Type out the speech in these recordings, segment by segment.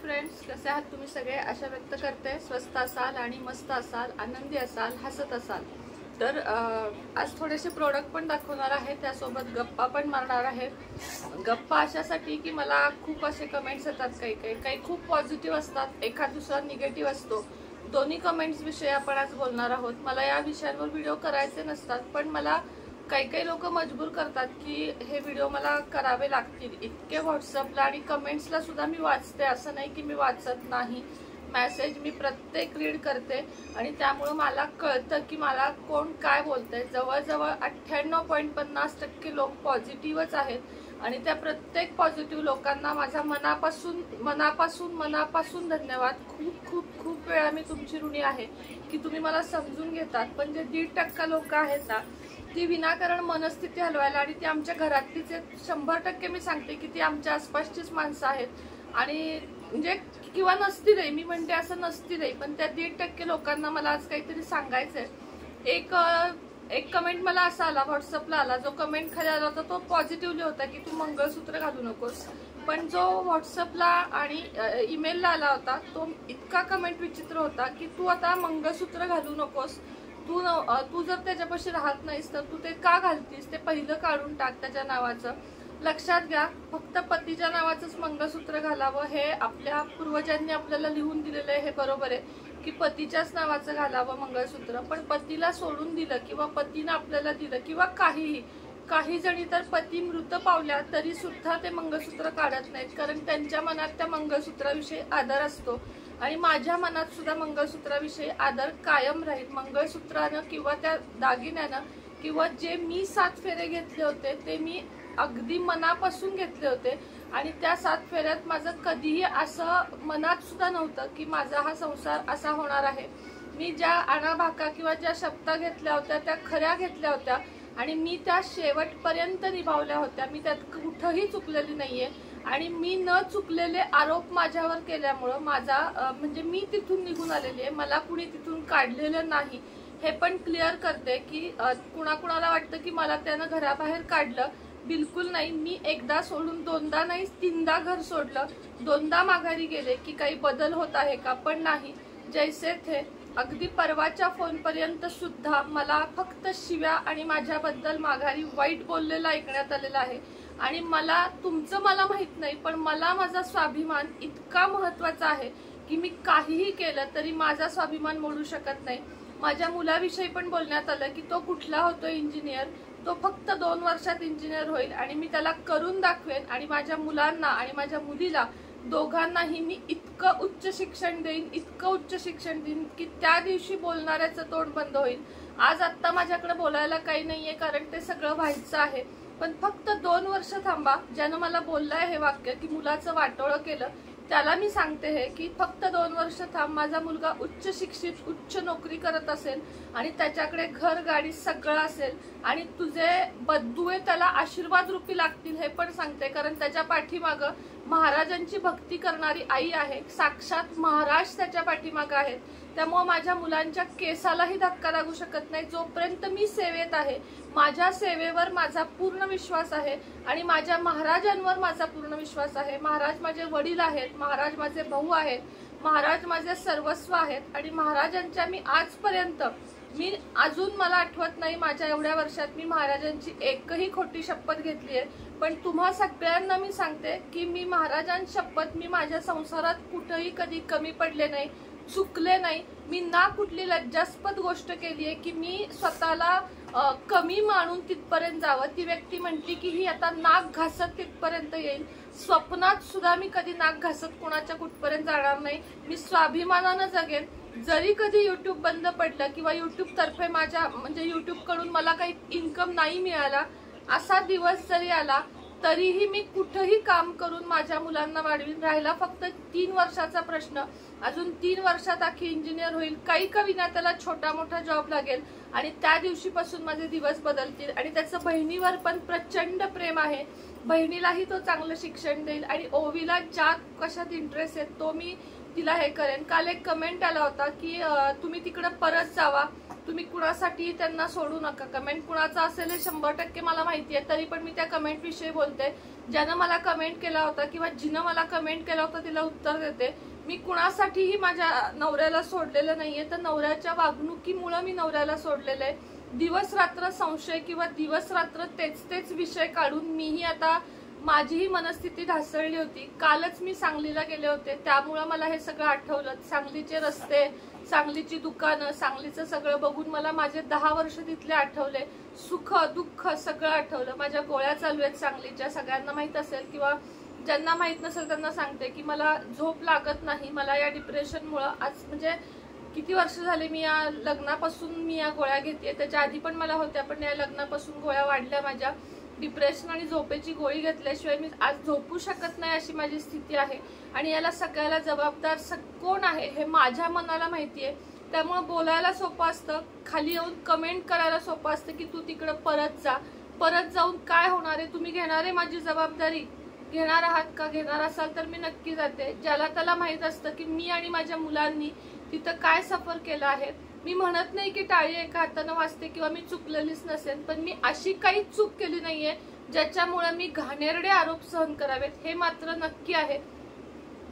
Friends, कसे आहात तुम्ही सगळे? आशा व्यक्त करते स्वस्त असाल आणि मस्त असाल, आनंदी असाल, हसत असाल। तर आज थोडेसे प्रोडक्ट पण दाखवणार आहे, त्यासोबत गप्पा पण मारणार आहे। गप्पा अशासाठी की मला खूप असे कमेंट्स येतात, काही खूप पॉझिटिव्ह असतात, एखाद दुसरा निगेटिव्ह असतो। दोन्ही कमेंट्स विषयी आपण आज बोलणार आहोत। मला या विषयांवर व्हिडिओ करायचे नसतात, पण मला काही लोक मजबूर करतात की हे व्हिडिओ मला करावे लागतील। इतके व्हॉट्सअपला आणि कमेंट्सला सुद्धा मी वाचते, असं नाही की मी वाचत नाही। मेसेज मी प्रत्येक रीड करते आणि त्यामुळे मला कळतं की मला कोण काय बोलतंय। जवळजवळ 98.50% लोक पॉझिटिव्हच आहेत आणि त्या प्रत्येक पॉझिटिव्ह लोकांना माझ्या मनापासून धन्यवाद। खूप वेळा मी तुमची ऋणी आहे की तुम्ही मला समजून घेतात। पण जे 1% लोक आहेत ना, ती विनाकारण मनस्थिती हलवायला, आणि ती आमच्या घरातलीच 100% मी सांगते की ती आमच्या आसपासचीच माणसं आहेत आणि म्हणजे किंवा नसतीलही, मी म्हणते असं नसतीलही, पण त्या 1% लोकांना मला आज काहीतरी सांगायचंय। एक कमेंट मला असा आला, व्हॉट्सअपला आला, जो कमेंट खाली आला होता तो पॉझिटिव्हली होता की तू मंगळसूत्र घालू नकोस। पण जो व्हॉट्सअपला आणि ईमेलला आला होता तो इतका कमेंट विचित्र होता की तू आता मंगळसूत्र घालू नकोस, तू जर त्याच्यापाशी राहत नाहीस तर तू ते का घालतीस, ते पहिलं काढून टाक त्याच्या नावाचं। लक्षात घ्या, फक्त पतीच्या नावाचंच मंगळसूत्र घालावं, हे आपल्या पूर्वजांनी आपल्याला लिहून दिलेलं आहे, हे बरोबर आहे की पतीच्याच नावाचं घालावं मंगळसूत्र। पण पतीला सोडून दिलं किंवा पतीनं आपल्याला दिलं किंवा काही जणी तर पती मृत पावल्या तरी सुद्धा ते मंगळसूत्र काढत नाहीत, कारण त्यांच्या मनात त्या मंगळसूत्राविषयी आदर असतो आणि माझ्या मनात सुद्धा मंगळसूत्राविषयी आदर कायम राहील। मंगळसूत्रानं किंवा त्या दागिन्यानं किंवा जे मी 7 फेरे घेतले होते ते मी अगदी मनापासून घेतले होते आणि त्या 7 फेऱ्यात माझं कधीही असं मनात सुद्धा नव्हतं की माझा हा संसार असा होणार आहे। मी ज्या आणाभाका किंवा ज्या शब्द घेतल्या होत्या त्या खऱ्या घेतल्या होत्या आणि मी त्या शेवटपर्यंत निभावल्या होत्या। मी त्यात कुठंही चुकलेली नाहीये आणि मी न चुकलेले आरोप माझ्यावर केल्यामुळं माझा म्हणजे मी तिथून निघून आलेली आहे, मला कुणी तिथून काढलेलं नाही। हे पण क्लिअर करते की कुणाला वाटतं की मला त्यानं घराबाहेर काढलं, बिलकुल नाही। मी एकदा सोडून 2दा नाही 3दा घर सोडलं, 2दा माघारी गेले की काही बदल होत आहे का, पण नाही, जैसे थे। अगदी परवाच्या फोनपर्यंत सुद्धा मला फक्त शिव्या आणि माझ्याबद्दल माघारी वाईट बोललेलं ऐकण्यात आलेलं आहे आणि तुमचं मला माहित नाही, पण मला माझा स्वाभिमान इतका महत्वाचा आहे की मी काहीही केलं तरी माझा स्वाभिमान मोडू शकत नाही। माझ्या मुलाविषयी पण बोलण्यात आलं की तो कुठला होतो इंजिनियर, तो फक्त 2 वर्षात इंजिनियर होईल आणि मी त्याला करून दाखवेन आणि माझ्या मुलांना आणि माझ्या मुलीला दोघांनाही मी इतकं उच्च शिक्षण देईन की त्या दिवशी बोलणाऱ्याचं तोंड बंद होईल। आत्ता माझ्याकडे बोलायला काही नाहीये, कारण ते सगळं व्हायचं आहे, पण फक्त 2 वर्ष थांबा। ज्यानं मला बोललंय हे वाक्य की मुलाचं वाटोळं केलं, त्याला मी सांगते हे की फक्त 2 वर्ष थांब। माझा मुलगा उच्च शिक्षित, उच्च नोकरी करत असेल आणि त्याच्याकडे घर गाडी सगळं असेल आणि तुझे बद्दुए त्याला आशीर्वाद रूपी लागतील, हे पण सांगते, कारण त्याच्या पाठीमागं महाराजांची भक्ती करणारी आई आहे, साक्षात महाराज त्याच्या पाठीमागं आहेत। त्यामुळे माझ्या मुलांच्या केसालाही धक्का लागू शकत नाही जोपर्यंत मी सेवेत आहे। माझ्या सेवेवर माझा पूर्ण विश्वास आहे आणि माझ्या महाराजांवर माझा पूर्ण विश्वास आहे। महाराज माझे वडील आहेत, महाराज माझे भाऊ आहेत, महाराज माझे सर्वस्व आहेत आणि महाराजांच्या मी अजून मला आठवत नाही माझ्या एवढ्या वर्षात मी महाराजांची एकही खोटी शपथ घेतली आहे। पण तुम्हा सगळ्यांना मी सांगते की मी महाराजांची शपथ, मी माझ्या संसारात कुठेही कधी कमी पडले नाही, चुकले नाही। मी ना कुठली लज्जास्पद गोष्ट केली आहे की मी स्वतःला कमी मानून तिथपर्यंत जावं। ती व्यक्ती म्हटली की ही आता नाक घासत तिथपर्यंत येईल, स्वप्नात सुद्धा मी कधी नाक घासत कुणाच्या कुठपर्यंत जाणार नाही। मी स्वाभिमानानं जगेन। जरी कधी युट्यूब बंद पडलं किंवा युट्यूब तर्फे म्हणजे युट्यूब कडून मला काही इन्कम नाही मिळाला, असा दिवस जरी आला तरीही मी कुठेही काम करून माझ्या मुलांना वाढवीन। राहिला फक्त 3 वर्षाचा प्रश्न, अजून 3 वर्षात आखी इंजिनियर होईल, काही का विना त्याला छोटा मोठा जॉब लागेल आणि त्या दिवशीपासून माझे दिवस बदलतील। आणि त्याचं बहिणीवर पण प्रचंड प्रेम आहे, बहिणीलाही तो चांगलं शिक्षण देईल आणि ओवीला ज्या कशात इंटरेस्ट आहे तो मी तिला हे करेन। काल एक कमेंट आला होता की तुम्ही तिकडे परत जावा, तुम्ही कुणासाठी त्यांना सोडू नका। कमेंट कुणाचा असेल हे 100% मला माहिती आहे, तरी पण मी त्या कमेंट विषयी बोलते। ज्यानं मला कमेंट केला होता किंवा जिनं मला कमेंट केला होता तिला उत्तर देते. मी कुणासाठीही माझ्या नवऱ्याला सोडलेलं नाहीये, तर नवऱ्याच्या वागणुकीमुळे मी नवऱ्याला सोडलेलं आहे. दिवस रात्र संशय किंवा दिवस रात्र तेच विषय काढून मीही आता माझीही मनस्थिती ढासळली होती. कालच मी सांगलीला गेले होते, त्यामुळे मला हे सगळं आठवलं. सांगलीचे रस्ते, सांगलीची दुकानं, सांगलीचं सगळं बघून मला माझे 10 वर्ष तिथले आठवले. सुख दुःख सगळं आठवलं. माझ्या गोळ्या चालू आहेत सांगलीच्या, सगळ्यांना माहित असेल किंवा ज्यांना माहित नसेल त्यांना सांगते की मला झोप लागत नाही. मला या डिप्रेशनमुळे आज म्हणजे किती वर्ष झाले मी या लग्नापासून मी या गोळ्या घेते. त्याच्या आधी पण मला होत्या, पण या लग्नापासून गोळ्या वाढल्या माझ्या. डिप्रेशन आणि झोपेची गोळी घेतल्याशिवाय मी आज झोपू शकत नाही अशी माझी स्थिती आहे. आणि याला सगळ्याला जबाबदार कोण आहे हे माझ्या मनाला माहिती आहे. त्यामुळे बोलायला सोपं असतं, खाली येऊन कमेंट करायला सोपं असतं की तू तिकडं परत जा. परत जाऊन काय होणार आहे? तुम्ही घेणार आहे माझी जबाबदारी? घेणार आहात का? घेणार असाल तर मी नक्की जाते. ज्याला त्याला माहित असतं की मी आणि माझ्या मुलांनी तिथं काय सफर केलं आहे. मी म्हणत नाही की टाळी एका हातानं वाजते किंवा मी चुकलेलीच नसेल, पण मी अशी काही चूक केली नाहीये ज्याच्यामुळे मी घाणेरडे आरोप सहन करावेत, हे मात्र नक्की आहे.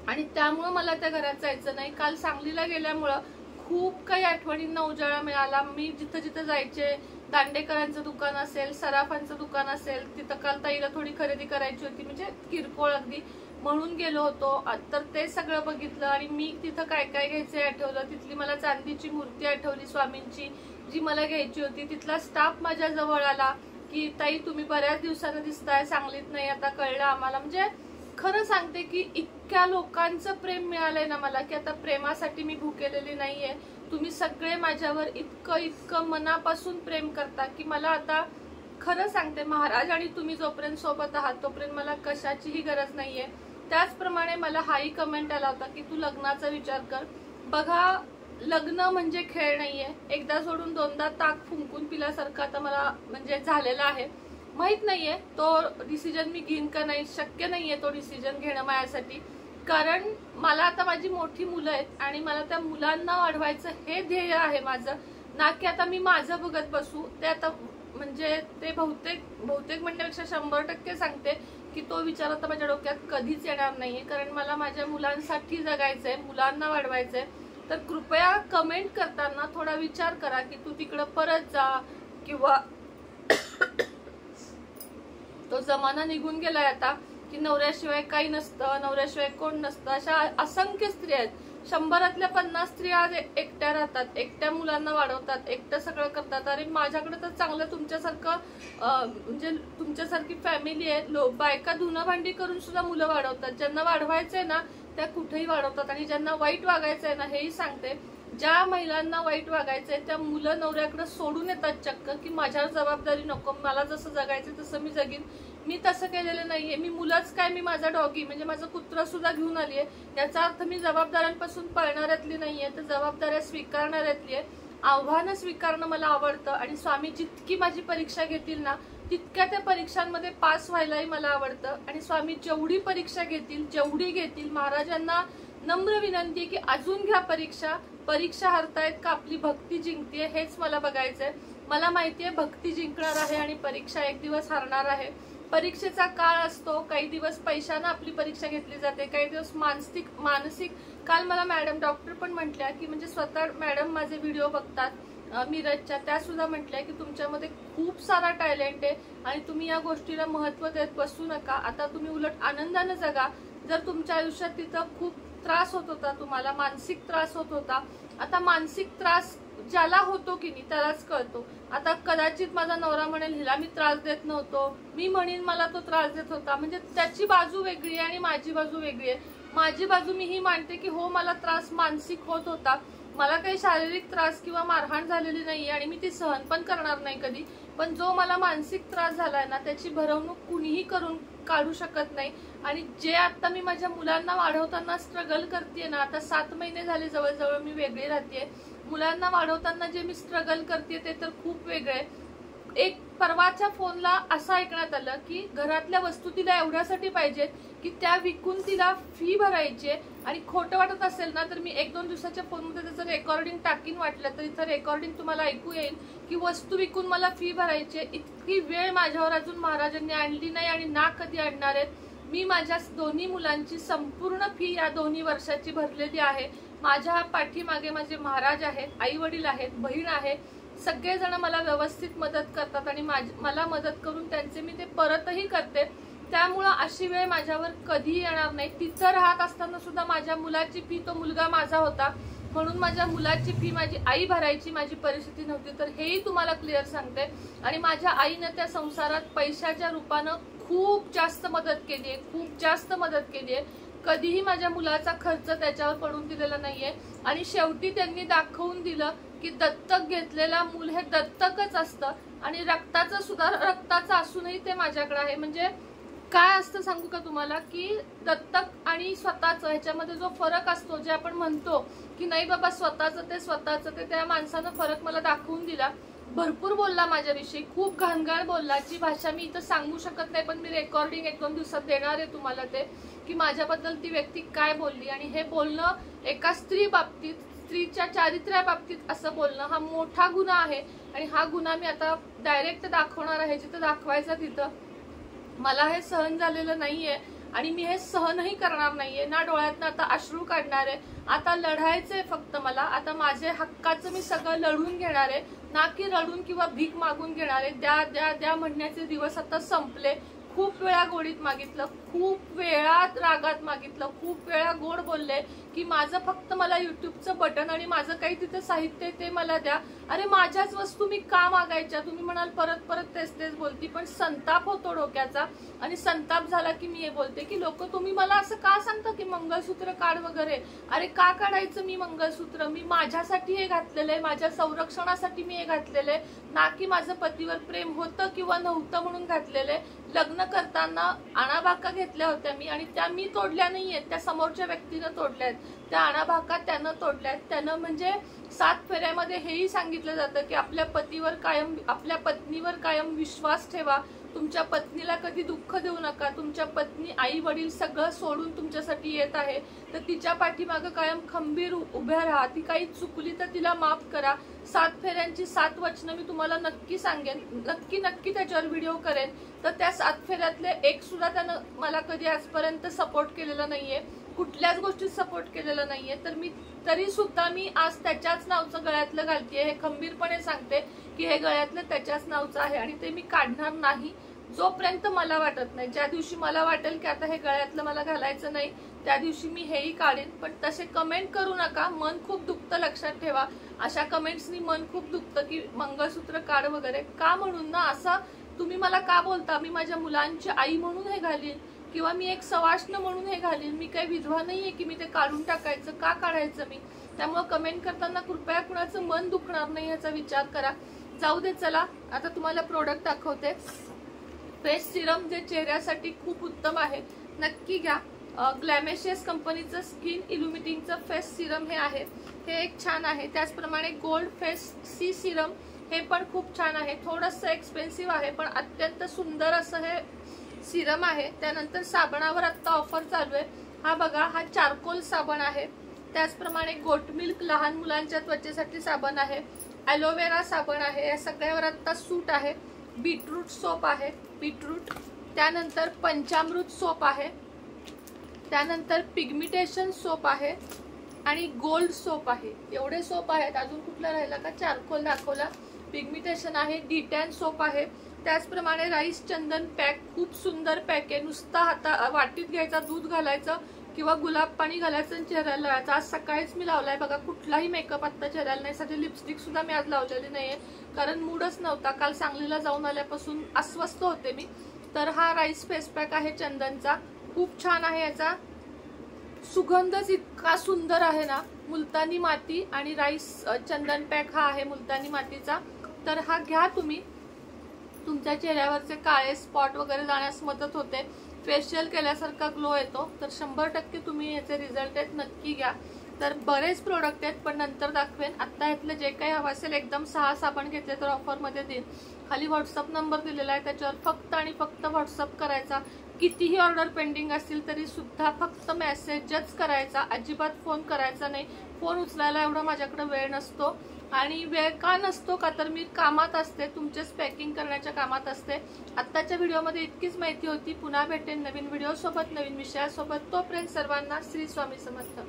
आणि त्यामुळे मला त्या घरात जायचं नाही. काल सांगलीला गेल्यामुळं खूप काही आठवणींना उजाळा मिळाला. मी जिथं जिथं जायचे, दांडेकरांचं दुकान असेल, सराफांचं दुकान असेल, तिथं काल ताईला थोडी खरेदी करायची होती, म्हणजे किरकोळ अगदी, म्हणून गेलो होतो. तर ते सगळं बघितलं आणि मी तिथं काय काय घ्यायचंय आठवलं. तिथली मला चांदीची मूर्ती आठवली स्वामींची, जी मला घ्यायची होती. तिथला स्टाफ माझ्या जवळ आला की ताई तुम्ही बऱ्याच दिवसानं दिसताय, सांगलीत नाही, आता कळलं आम्हाला. म्हणजे खरं सांगते की इतक्या लोकांचं प्रेम मिळालंय ना मला की आता प्रेमासाठी मी भुकेलेली नाहीये. तुम्ही सगळे माझ्यावर इतकं मनापासून प्रेम करता की मला आता खरं सांगते, महाराज आणि तुम्ही जोपर्यंत सोबत आहात तोपर्यंत मला कशाचीही गरज नाहीये. त्याचप्रमाणे मला हाही कमेंट आला होता की तू लग्नाचा विचार कर. बघा, लग्न म्हणजे खेळ नाहीये. एकदा सोडून दोनदा ताक फुंकून पिल्यासारखं आता मला म्हणजे झालेलं आहे. माहित नाहीये तो डिसिजन मी घेईन का नाही, शक्य नाहीये तो डिसिजन घेणं माझ्यासाठी. कारण मला आता माझी मोठी मुलं आहेत आणि मला त्या मुलांना वाढवायचं हे ध्येय आहे माझं, ना की आता मी माझं बघत बसू. ते आता म्हणजे ते बहुतेक म्हणण्यापेक्षा 100% सांगते की तो विचार आता माझ्या डोक्यात कधीच येणार नाहीये. कारण मला माझ्या मुलांसाठी जगायचंय, मुलांना वाढवायचंय. तर कृपया कमेंट करताना थोडा विचार करा की तू तिकडं परत जा किंवा तो जमाना निघून गेलाय आता की नवऱ्याशिवाय काही नसतं, नवऱ्याशिवाय कोण नसतं. अशा असंख्य स्त्रिया आहेत. 100तल्या 50 स्त्रिया आज एकट्या राहतात, एकट्या मुलांना वाढवतात, एकटं सगळं करतात. अरे माझ्याकडे तर चांगलं तुमच्यासारखं म्हणजे तुमच्यासारखी फॅमिली आहे. बायका धुणं भांडी करून सुद्धा मुलं वाढवतात. ज्यांना वाढवायचंय ना त्या कुठेही वाढवतात. आणि ज्यांना वाईट वागायचंय ना, हेही सांगते, ज्या महिलांना वाईट वागायचंय त्या मुलं नवऱ्याकडे सोडून येतात चक्क की माझ्यावर जबाबदारी नको, मला जसं जगायचं तसं मी जगीन. मी तसं केलेलं नाहीये. मी मुलंच काय, मी माझा डॉगी म्हणजे माझं कुत्र सुद्धा घेऊन आलीये. याचा अर्थ मी जबाबदाऱ्यांपासून पळणाऱ्यातली नाहीये, तर जबाबदाऱ्या स्वीकारणाऱ्यातली आहे. आव्हानं स्वीकारणं मला आवडतं आणि स्वामी जितकी माझी परीक्षा घेतील ना तितक्या त्या परीक्षांमध्ये पास व्हायलाही मला आवडतं. आणि स्वामी जेवढी परीक्षा घेतील, जेवढी घेतील, महाराजांना नम्र विनंती आहे की अजून घ्या परीक्षा हरतायत का आपली भक्ती जिंकतीये हेच मला बघायचंय. मला माहितीये भक्ती जिंकणार आहे आणि परीक्षा एक दिवस हरणार आहे. परीक्षेचा काळ असतो, काही दिवस पैशानं आपली परीक्षा घेतली जाते, काही दिवस मानसिक. काल मला मॅडम डॉक्टर पण म्हटल्या की म्हणजे स्वतः मॅडम माझे व्हिडिओ बघतात मिरजच्या, त्या सुद्धा म्हटल्या की तुमच्यामध्ये खूप सारा टॅलेंट आहे आणि तुम्ही या गोष्टीला महत्व देत बसू नका. आता तुम्ही उलट आनंदाने जगा. जर तुमच्या आयुष्यात तिथं खूप त्रास होत होता, तुम्हाला मानसिक त्रास होत होता, आता मानसिक त्रास ज्याला होतो की नाही त्यालाच कळतो. आता कदाचित माझा नवरा म्हणेल हिला मी त्रास देत नव्हतो, मी म्हणेन मला तो त्रास देत होता. म्हणजे त्याची बाजू वेगळी आहे आणि माझी बाजू वेगळी आहे. माझी बाजू मी ही मानते की हो मला त्रास मानसिक होत होता, मला काही शारीरिक त्रास किंवा मारहाण झालेली नाहीये आणि मी ती सहन पण करणार नाही कधी. पण जो मला मानसिक त्रास झालाय ना त्याची भरवणूक कुणीही करून काढू शकत नाही. आणि जे आता मी माझ्या मुलांना वाढवताना स्ट्रगल करते ना, आता 7 महिने झाले जवळजवळ मी वेगळी राहते. मुलांना वाढवताना जे मी स्ट्रगल करते ते तर खूप वेगळे. एक परवाच्या फोनला असं ऐकण्यात आलं की घरातल्या वस्तू तिला एवढ्यासाठी पाहिजेत की त्या विकून तिला फी भरायची. आणि खोटं वाटत असेल ना तर मी 1-2 दिवसाच्या फोनमध्ये त्याचं रेकॉर्डिंग टाकीन, वाटलं तर इथं रेकॉर्डिंग तुम्हाला ऐकू येईल की वस्तू विकून मला फी भरायची. इतकी वेळ माझ्यावर अजून महाराजांनी आणली नाही आणि ना कधी आणणार आहेत. मी माझ्या दोन्ही मुलांची संपूर्ण फी या 2 वर्षाची भरलेली आहे. माझ्या पाठीमागे माझे महाराज आहेत, आई वडील आहेत, बहीण आहे, सगळेजण मला व्यवस्थित मदत करतात आणि मला मदत करून त्यांचे मी ते परतही करते. त्यामुळे अशी वेळ माझ्यावर कधी येणार नाही. तिथं राहत असताना सुद्धा माझ्या मुलाची फी, तो मुलगा माझा होता म्हणून माझ्या मुलाची फी माझी आई भरायची, माझी परिस्थिती नव्हती. तर हेही तुम्हाला क्लिअर सांगते. आणि माझ्या आईनं त्या संसारात पैशाच्या रूपानं खूप जास्त मदत केली आहे, खूप जास्त मदत केली आहे. कधीही माझ्या मुलाचा खर्च त्याच्यावर पडून दिलेला नाहीये. आणि शेवटी त्यांनी दाखवून दिलं की दत्तक घेतलेला मूल हे दत्तकच असतं आणि रक्ताचं सुद्धा रक्ताचं असूनही ते माझ्याकडे आहे. म्हणजे काय असतं सांगू का तुम्हाला, की दत्तक आणि स्वतःचं ह्याच्यामध्ये जो फरक असतो, जे आपण म्हणतो की नाही बाबा स्वतःचं ते त्या माणसानं फरक मला दाखवून दिला. भरपूर बोलला माझ्याविषयी, खूप घाणघाण बोलला, जी भाषा मी इथं सांगू शकत नाही, पण मी रेकॉर्डिंग 1-2 दिवसात देणार आहे तुम्हाला ते, की माझ्याबद्दल ती व्यक्ती काय बोलली. आणि हे बोलणं एका स्त्री बाबतीत, स्त्रीच्या चारित्र्याबाबतीत असं बोलणं हा मोठा गुन्हा आहे. आणि हा गुन्हा मी आता डायरेक्ट दाखवणार आहे, जिथं दाखवायचा तिथं. मला हे सहन झालेलं नाहीये आणि मी हे सहनही करणार नाहीये. ना डोळ्यातनं आता अश्रू काढणार आहे. आता लढायचंय फक्त मला. आता माझे हक्काचं मी सगळं लढून घेणार आहे, ना की रडून किंवा भीक मागून घेणार आहे. द्या द्या द्या म्हणण्याचे दिवस आता संपले. खूप वेळा गोडीत मागितलं, खूप वेळा रागात मागितलं, खूप वेळा गोड बोलले की माझं फक्त मला युट्यूबचं बटन आणि माझं काही तिथे साहित्य ते मला द्या. अरे माझ्याच वस्तू मी का मागायच्या? तुम्ही म्हणाल परत परत तेच तेच बोलती, पण संताप होतो डोक्याचा. आणि संताप झाला की मी हे बोलते की लोक तुम्ही मला असं का सांगता की मंगळसूत्र काढ वगैरे. अरे का काढायचं मी मंगळसूत्र? मी माझ्यासाठी हे घातलेलं आहे, माझ्या संरक्षणासाठी मी हे घातलेलं आहे, ना की माझं पतीवर प्रेम होतं किंवा नव्हतं म्हणून घातलेलं आहे. लग्न करताना आणाभाका घेतल्या होत्या मी आणि त्या मी तोडल्या नाहीयेत, त्या समोरच्या व्यक्तीनं तोडल्यात. त्या आणाभाका त्यानं तोडल्यात. त्यानं म्हणजे 7 फेऱ्यामध्ये हेही सांगितलं जातं की आपल्या पत्नीवर कायम विश्वास ठेवा, तुमच्या पत्नीला कधी दुःख देऊ नका, तुमच्या पत्नी आई वडील सगळं सोडून तुमच्यासाठी येत आहे तर तिच्या पाठीमागं कायम खंबीर उभ्या राहा. ती काही चुकली तर तिला माफ करा. 7 फेऱ्यांची 7 वचनं मी तुम्हाला नक्की सांगेन, नक्की त्याच्यावर व्हिडिओ करेन. तर त्या 7 फेऱ्यातले एक सुद्धा त्यानं मला कधी आजपर्यंत सपोर्ट केलेला नाहीये, कुठल्याच गोष्टीत सपोर्ट केलेला नाहीये. तर तरी सुद्धा मी आज त्याच्याच नावचं गळ्यातलं घालतेय. हे खंबीरपणे सांगते की हे गळ्यातलं त्याच्याच नावचं आहे आणि ते मी काढणार नाही जोपर्यंत मला वाटत नाही. ज्या दिवशी मला वाटेल की आता हे गळ्यातलं मला घालायचं नाही त्या दिवशी मी हेही काढेन. पण तसे कमेंट करू नका, मन खूप दुखतं, लक्षात ठेवा. अशा कमेंट्सनी मन खूप दुखतं की मंगळसूत्र काढ वगैरे का म्हणून ना. असं तुम्ही मला का बोलता? मी माझ्या मुलांची आई म्हणून हे घालीन किंवा मी एक सवाष्ण म्हणून हे घालीन. मी काही विधवा नाहीये की मी ते काढून टाकायचं. का काढायचं मी? त्यामुळे कमेंट करताना कृपया कुणाचं मन दुखणार नाही याचा विचार करा. जाऊ दे, चला आता तुम्हाला प्रोडक्ट दाखवते. फेस सिरम जे चेहऱ्यासाठी खूप उत्तम आहे, नक्की घ्या. ग्लॅमेशियस कंपनीचं स्किन इल्युमिटिंगचं फेस सिरम हे आहे, हे एक छान आहे. त्याचप्रमाणे गोल्ड फेस सी सिरम हे पण खूप छान आहे. थोडंसं एक्सपेन्सिव्ह आहे पण अत्यंत सुंदर असं हे सिरम आहे. त्यानंतर साबणावर आत्ता ऑफर चालू आहे. हा बघा, हा चारकोल साबण आहे. त्याचप्रमाणे गोट मिल्क लहान मुलांच्या त्वचेसाठी साबण आहे. ॲलोवेरा साबण आहे. या सगळ्यावर आत्ता सूट आहे. बीटरूट सोप आहे, बीटरूट. त्यानंतर पंचामृत सोप आहे. त्यानंतर पिगमिटेशन सोप आहे आणि गोल्ड सोप आहे. एवढे सोप आहेत. अजून कुठला राहिला का? चारकोल दाखवला, पिगमिटेशन आहे, डिटॅन सोप आहे. त्याचप्रमाणे राईस चंदन पॅक, खूप सुंदर पॅक आहे. नुसता वाटीत घ्यायचा, दूध घालायचं किंवा गुलाब पाणी घालायचं आणि चेहऱ्याला लावायचं. आज सकाळीच मी लावलाय बघा. कुठलाही मेकअप आता चेहऱ्याला नाही. साधी लिपस्टिक सुद्धा मी आज लावलेली नाहीये कारण मूडच नव्हता. काल सांगलीला जाऊन आल्यापासून अस्वस्थ होते मी. तर हा राईस फेस पॅक आहे चंदनचा, खूप छान आहे. याचा सुगंधच इतका सुंदर आहे ना. मुलतानी माती आणि राईस चंदन पॅक हा आहे मुलतानी मातीचा. तर हा घ्या तुम्ही. तुमच्या चेहऱ्यावरचे काळे स्पॉट वगैरे जाण्यास मदत होते. फेशियल केल्यासारखा ग्लो येतो. तर 100% तुम्ही याचे रिझल्ट आहेत, नक्की घ्या. तर बरेच प्रोडक्ट आहेत पण नंतर दाखवेन. आता यातलं जे काही हवं असेल, एकदम 6 साबण घेतले तर ऑफरमध्ये देईन. खाली व्हॉट्सअप नंबर दिलेला आहे, त्याच्यावर फक्त आणि फक्त व्हॉट्सअप करायचा. कितीही ऑर्डर पेंडिंग असतील तरी सुद्धा फक्त मेसेजच करायचा, अजिबात फोन करायचा नाही. फोन उचलायला एवढा माझ्याकडे वेळ नसतो. आणि वेळ का नसतो का तर मी कामात असते, तुमचेच पॅकिंग करण्याच्या कामात असते. आत्ताच्या व्हिडिओमध्ये इतकीच माहिती होती. पुन्हा भेटेन नवीन व्हिडिओ सोबत, नवीन विषयासोबत. तोपर्यंत सर्वांना श्री स्वामी समर्थ.